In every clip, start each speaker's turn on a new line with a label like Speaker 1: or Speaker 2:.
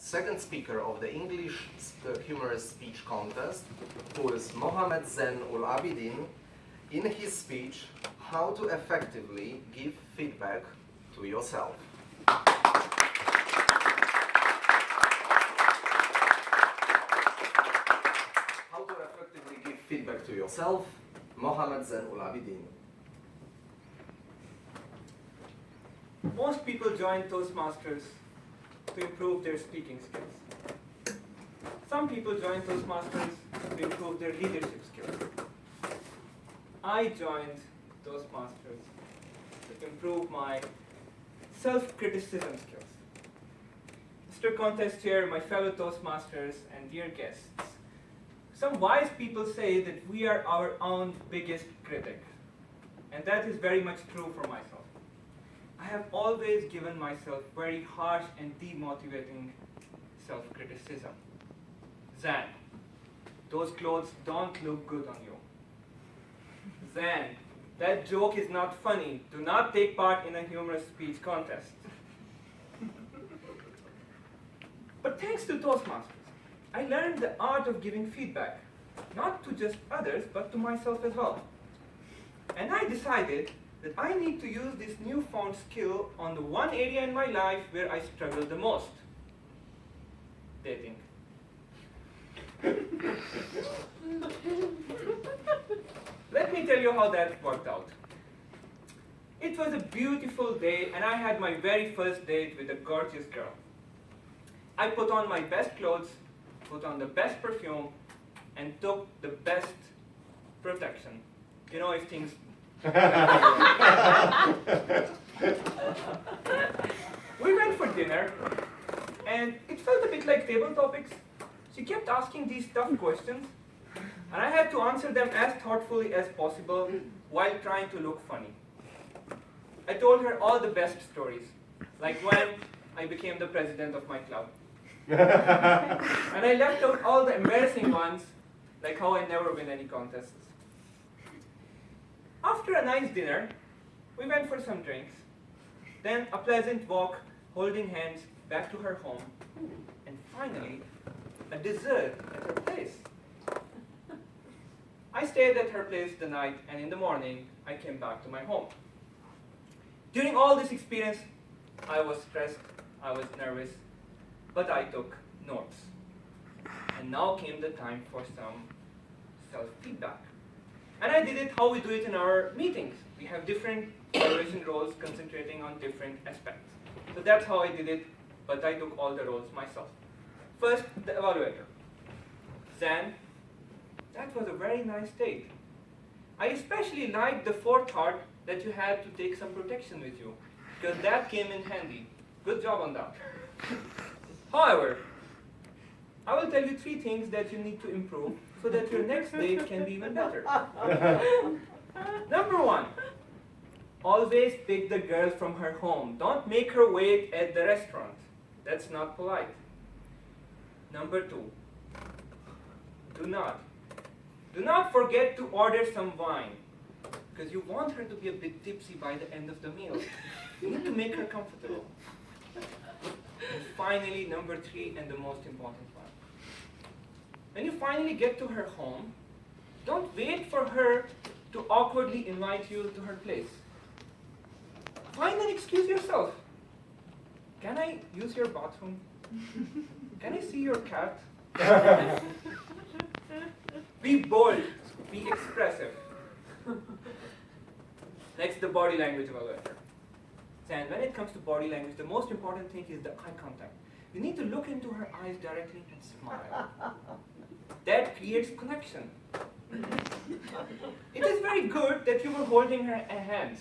Speaker 1: second speaker of the English Humours Speech Contest, who is Mohammed Zain Ul Abidin, in his speech, How to Effectively Give Feedback to Yourself. How to effectively give feedback to yourself, Mohammed Zain Ul Abidin.
Speaker 2: Most people join Toastmasters to improve their speaking skills. Some people join Toastmasters to improve their leadership skills. I joined Toastmasters to improve my self-criticism skills. Mr. Contest Chair, my fellow Toastmasters, and dear guests, some wise people say that we are our own biggest critic, and that is very much true for myself. I have always given myself very harsh and demotivating self-criticism. Zain, those clothes don't look good on you. Zain, that joke is not funny. Do not take part in a humorous speech contest. But thanks to Toastmasters, I learned the art of giving feedback, not to just others, but to myself as well. And I decided that I need to use this newfound skill on the one area in my life where I struggle the most: dating. Let me tell you how that worked out. It was a beautiful day, and I had my very first date with a gorgeous girl. I put on my best clothes, put on the best perfume, and took the best protection. You know, if things we went for dinner, and it felt a bit like table topics. She kept asking these tough questions, and I had to answer them as thoughtfully as possible while trying to look funny. I told her all the best stories, like when I became the president of my club. And I left out all the embarrassing ones, like how I never win any contests. After a nice dinner, we went for some drinks, then a pleasant walk, holding hands, back to her home, and finally, a dessert at her place. I stayed at her place the night, and in the morning, I came back to my home. During all this experience, I was stressed, I was nervous, but I took notes. And now came the time for some self-feedback. And I did it how we do it in our meetings. We have different evaluation roles concentrating on different aspects. So that's how I did it, but I took all the roles myself. First, the evaluator. Zain, that was a very nice date. I especially liked the forethought that you had to take some protection with you, because that came in handy. Good job on that. However, I will tell you 3 things that you need to improve so that your next date can be even better. Number 1, always pick the girl from her home. Don't make her wait at the restaurant. That's not polite. Number 2, do not forget to order some wine, because you want her to be a bit tipsy by the end of the meal. You need to make her comfortable. And finally, number 3, and the most important one. When you finally get to her home, don't wait for her to awkwardly invite you to her place. Find an excuse yourself. Can I use your bathroom? Can I see your cat? Be bold. Be expressive. Next, the body language evaluator. And when it comes to body language, the most important thing is the eye contact. You need to look into her eyes directly and smile. That creates connection. It is very good that you were holding her hands,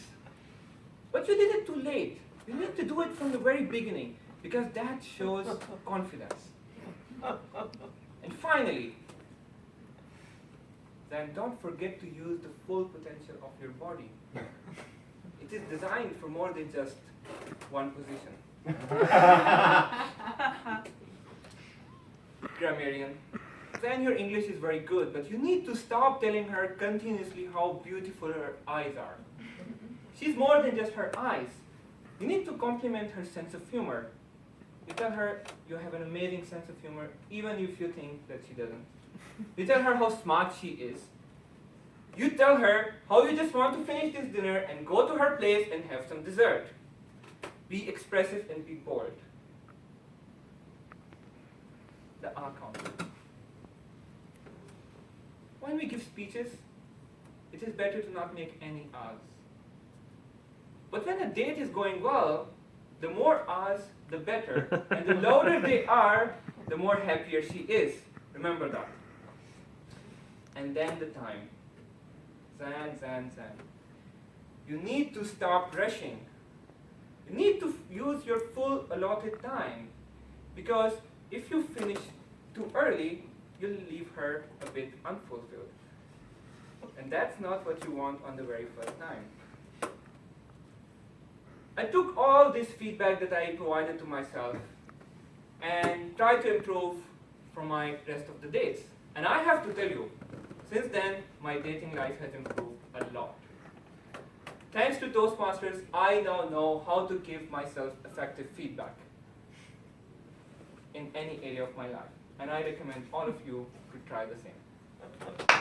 Speaker 2: but you did it too late. You need to do it from the very beginning, because that shows confidence. And finally, then don't forget to use the full potential of your body. It is designed for more than just one position. Grammarian, then your English is very good, but you need to stop telling her continuously how beautiful her eyes are. She's more than just her eyes. You need to compliment her sense of humor. You tell her you have an amazing sense of humor, even if you think that she doesn't. You tell her how smart she is. You tell her how you just want to finish this dinner and go to her place and have some dessert. Be expressive and be bold. The R count. When we give speeches, it is better to not make any R's. But when a date is going well, the more R's, the better. And the louder they are, the more happier she is. Remember that. And then the time. Zan. You need to stop rushing. You need to use your full allotted time. Because if you finish too early, you'll leave her a bit unfulfilled. And that's not what you want on the very first time. I took all this feedback that I provided to myself and tried to improve for my rest of the dates. And I have to tell you, since then, my dating life has improved a lot. Thanks to Toastmasters, I now know how to give myself effective feedback in any area of my life. And I recommend all of you to try the same.